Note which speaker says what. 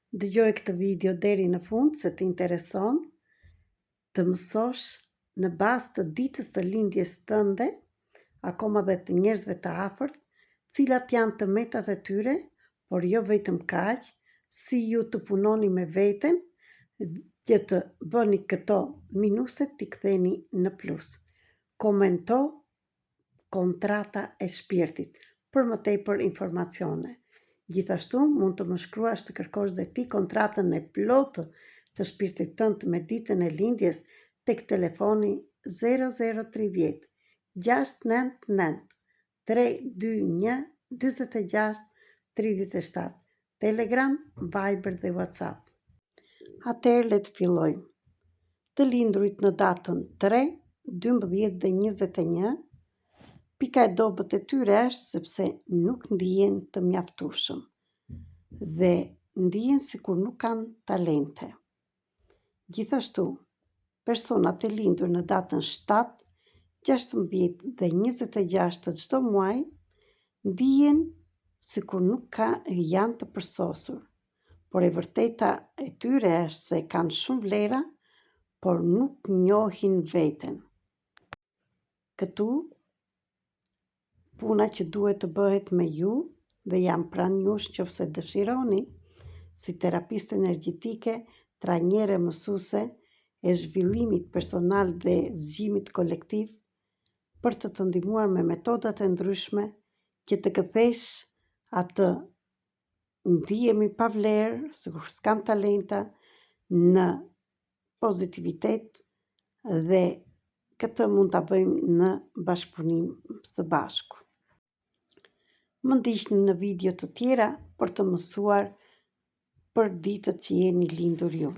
Speaker 1: Dëgjoj këtë video deri në fund se të intereson të mësosh në bazë të ditës të lindjes tënde, akoma dhe të njerëzve të afërt, cilat janë të metat e tyre, por jo vetëm kaq, si ju të punoni me veten, që të bëni këto minuset t'i ktheni në plus. Komento kontrata e shpirtit për më tepër informacione. Gjithashtu mund të më shkruash të kërkosh dhe ti kontratën e plotë të shpirtit tënd me ditën e lindjes tek telefoni 0030 699 321 46 37, Telegram, Viber dhe WhatsApp. Atëherë le të fillojmë. Të lindurit në datën 3, 12 dhe 21, pika e dobët e tyre është sepse nuk ndihen të mjaftueshëm dhe ndihen sikur nuk kanë talente. Gjithashtu, personat e lindur në datën 7, 16 dhe 26 të çdo muaji ndihen sikur nuk janë të përsosur, por e vërteta e tyre është se kanë shumë vlera, por nuk njohin veten. Këtu puna që duhet të bëhet me ju dhe jam pranë jush nëse dëshironi, si terapiste energjetike, trajnere mësuese e zhvillimit personal dhe zgjimit kolektiv, për të ndihmuar me metodat e ndryshme që të kthesh atë ndihemi pa vlerë, sikur s'kam talenta, në pozitivitet dhe këtë mund ta bëjmë në bashkëpunim së bashku. Më ndiqni në video të tjera për të mësuar për ditët që jeni lindur ju.